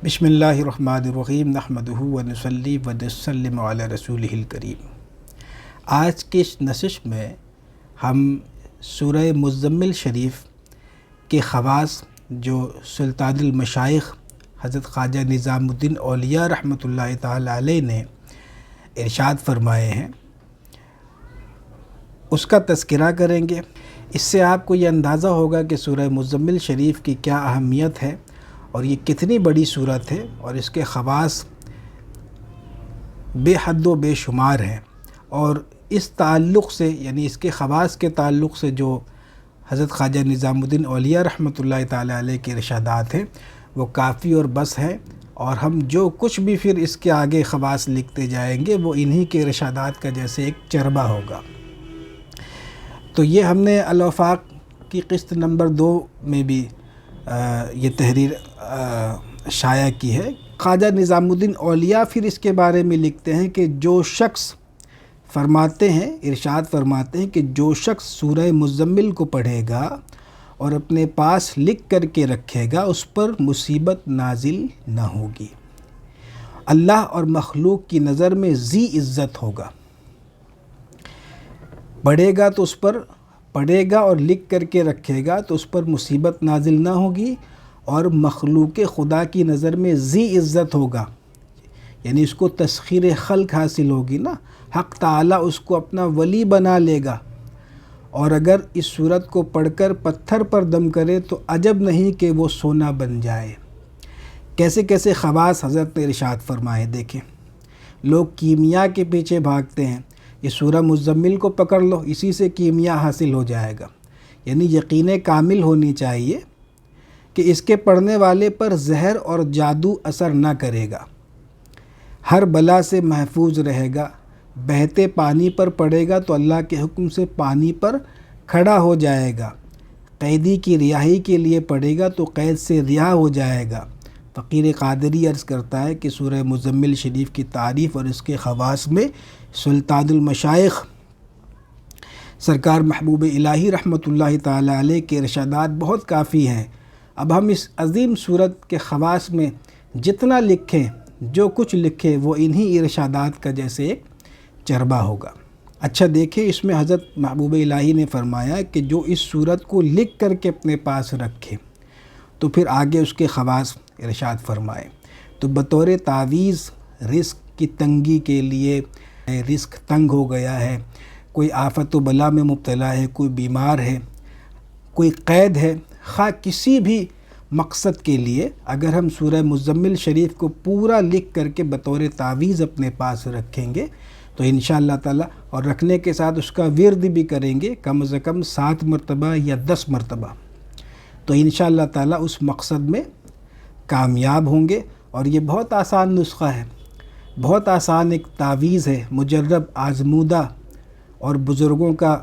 بسم اللہ الرحمن الرحیم نحمدہ ونصلی ونسلم علی رسولہ الکریم۔ آج کی اس نشست میں ہم سورہ مزمل شریف کے خواص جو سلطان المشائخ حضرت خواجہ نظام الدین اولیاء رحمۃ اللہ تعالی علیہ نے ارشاد فرمائے ہیں اس کا تذکرہ کریں گے۔ اس سے آپ کو یہ اندازہ ہوگا کہ سورہ مزمل شریف کی کیا اہمیت ہے اور یہ کتنی بڑی صورت ہے اور اس کے خواص بے حد و بے شمار ہیں، اور اس تعلق سے یعنی اس کے خواص کے تعلق سے جو حضرت خواجہ نظام الدین اولیاء رحمۃ اللہ تعالی علیہ کے ارشادات ہیں وہ کافی اور بس ہیں، اور ہم جو کچھ بھی پھر اس کے آگے خواص لکھتے جائیں گے وہ انہی کے ارشادات کا جیسے ایک چربہ ہوگا۔ تو یہ ہم نے الوفاق کی قسط نمبر 2 میں بھی یہ تحریر شائع کی ہے۔ خواجہ نظام الدین اولیاء پھر اس کے بارے میں لکھتے ہیں کہ جو شخص فرماتے ہیں، ارشاد فرماتے ہیں کہ جو شخص سورہ مزمل کو پڑھے گا اور اپنے پاس لکھ کر کے رکھے گا اس پر مصیبت نازل نہ ہوگی، اللہ اور مخلوق کی نظر میں ذی عزت ہوگا۔ پڑھے گا تو اس پر پڑھے گا اور لکھ کر کے رکھے گا تو اس پر مصیبت نازل نہ ہوگی اور مخلوق خدا کی نظر میں ذی عزت ہوگا، یعنی اس کو تسخیر خلق حاصل ہوگی نا، حق تعالیٰ اس کو اپنا ولی بنا لے گا۔ اور اگر اس صورت کو پڑھ کر پتھر پر دم کرے تو عجب نہیں کہ وہ سونا بن جائے۔ کیسے کیسے خواص حضرت نے ارشاد فرمائے، دیکھیں لوگ کیمیا کے پیچھے بھاگتے ہیں، یہ سورہ مزمل کو پکڑ لو اسی سے کیمیا حاصل ہو جائے گا، یعنی یقین کامل ہونی چاہیے کہ اس کے پڑھنے والے پر زہر اور جادو اثر نہ کرے گا، ہر بلا سے محفوظ رہے گا، بہتے پانی پر پڑے گا تو اللہ کے حکم سے پانی پر کھڑا ہو جائے گا، قیدی کی رہائی کے لیے پڑے گا تو قید سے رہا ہو جائے گا۔ فقیر قادری عرض کرتا ہے کہ سورہ مزمل شریف کی تعریف اور اس کے خواص میں سلطان المشائخ سرکار محبوب الہی رحمۃ اللہ تعالی علیہ کے ارشادات بہت کافی ہیں۔ اب ہم اس عظیم صورت کے خواص میں جتنا لکھیں، جو کچھ لکھیں وہ انہی ارشادات کا جیسے ایک چربہ ہوگا۔ اچھا دیکھیں، اس میں حضرت محبوب الہی نے فرمایا کہ جو اس صورت کو لکھ کر کے اپنے پاس رکھے تو پھر آگے اس کے خواص ارشاد فرمائے۔ تو بطور تعویذ رزق کی تنگی کے لیے، رزق تنگ ہو گیا ہے، کوئی آفت و بلا میں مبتلا ہے، کوئی بیمار ہے، کوئی قید ہے، خواہ کسی بھی مقصد کے لیے اگر ہم سورہ مزمل شریف کو پورا لکھ کر کے بطور تعویذ اپنے پاس رکھیں گے تو انشاءاللہ تعالی، اور رکھنے کے ساتھ اس کا ورد بھی کریں گے کم از کم 7 مرتبہ یا 10 مرتبہ، تو انشاءاللہ تعالی اس مقصد میں کامیاب ہوں گے۔ اور یہ بہت آسان نسخہ ہے، بہت آسان ایک تعویذ ہے، مجرب آزمودہ، اور بزرگوں کا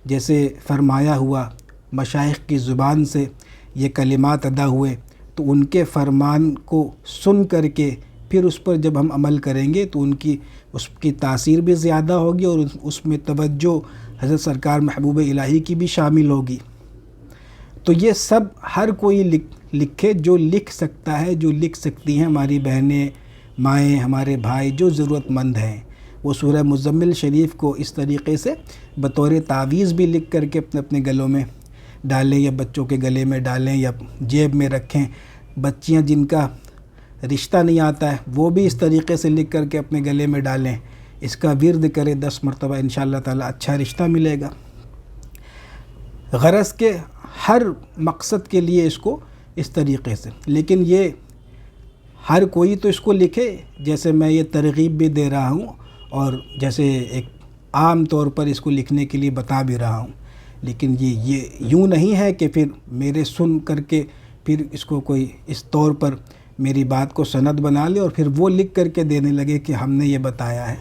جیسے فرمایا ہوا مشائخ کی زبان سے یہ کلمات ادا ہوئے تو ان کے فرمان کو سن کر کے پھر اس پر جب ہم عمل کریں گے تو اس کی تاثیر بھی زیادہ ہوگی اور اس میں توجہ حضرت سرکار محبوب الہی کی بھی شامل ہوگی۔ تو یہ سب ہر کوئی لکھے جو لکھ سکتا ہے، جو لکھ سکتی ہیں ہماری بہنیں، مائیں، ہمارے بھائی جو ضرورت مند ہیں، وہ سورہ مزمل شریف کو اس طریقے سے بطور تعویذ بھی لکھ کر کے اپنے گلوں میں ڈالیں یا بچوں کے گلے میں ڈالیں یا جیب میں رکھیں۔ بچیاں جن کا رشتہ نہیں آتا ہے وہ بھی اس طریقے سے لکھ کر کے اپنے گلے میں ڈالیں، اس کا ورد کریں 10 مرتبہ، انشاءاللہ تعالی اچھا رشتہ ملے گا۔ غرض کے ہر مقصد کے لیے اس کو اس طریقے سے، لیکن یہ ہر کوئی تو اس کو لکھے، جیسے میں یہ ترغیب بھی دے رہا ہوں اور جیسے ایک عام طور پر اس کو لکھنے کے لیے بتا بھی رہا ہوں، لیکن یہ یوں نہیں ہے کہ پھر میرے سن کر کے پھر اس کو کوئی اس طور پر میری بات کو سند بنا لے اور پھر وہ لکھ کر کے دینے لگے کہ ہم نے یہ بتایا ہے،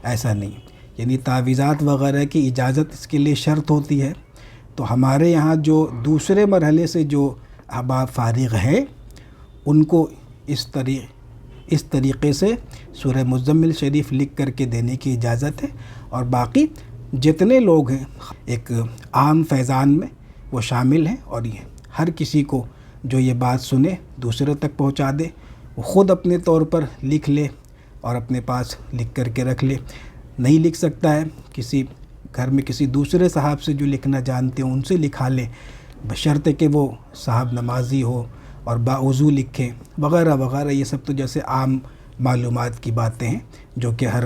ایسا نہیں۔ یعنی تعویذات وغیرہ کی اجازت اس کے لیے شرط ہوتی ہے۔ تو ہمارے یہاں جو دوسرے مرحلے سے جو احباب فارغ ہیں ان کو اس طریقے سے سورہ مزمل شریف لکھ کر کے دینے کی اجازت ہے، اور باقی جتنے لوگ ہیں ایک عام فیضان میں وہ شامل ہیں، اور یہ ہر کسی کو جو یہ بات سنے دوسرے تک پہنچا دے، وہ خود اپنے طور پر لکھ لے اور اپنے پاس لکھ کر کے رکھ لے. نہیں لکھ سکتا ہے، کسی گھر میں کسی دوسرے صاحب سے جو لکھنا جانتے ہیں ان سے لکھا لے، بشرطے کہ وہ صاحب نمازی ہو اور باوضو لکھے وغیرہ وغیرہ. یہ سب تو جیسے عام معلومات کی باتیں ہیں جو کہ ہر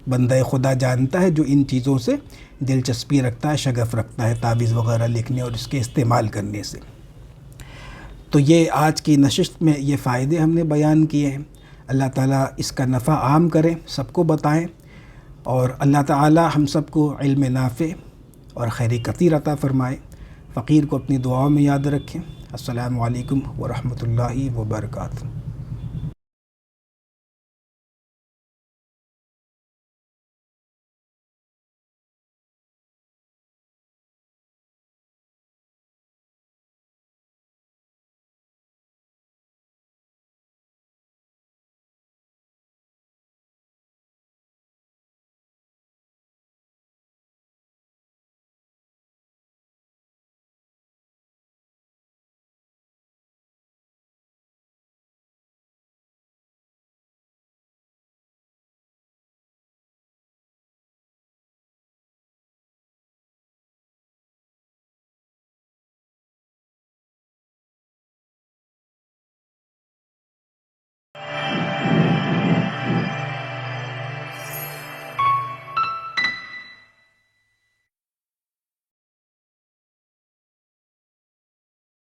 بندہ خدا جانتا ہے جو ان چیزوں سے دلچسپی رکھتا ہے، شغف رکھتا ہے تعویذ وغیرہ لکھنے اور اس کے استعمال کرنے سے. تو یہ آج کی نشست میں یہ فائدے ہم نے بیان کیے ہیں. اللہ تعالیٰ اس کا نفع عام کریں، سب کو بتائیں، اور اللہ تعالیٰ ہم سب کو علم نافع اور خیر کثیر عطا فرمائے. فقیر کو اپنی دعاؤں میں یاد رکھیں. السلام علیکم ورحمۃ اللہ وبرکاتہ.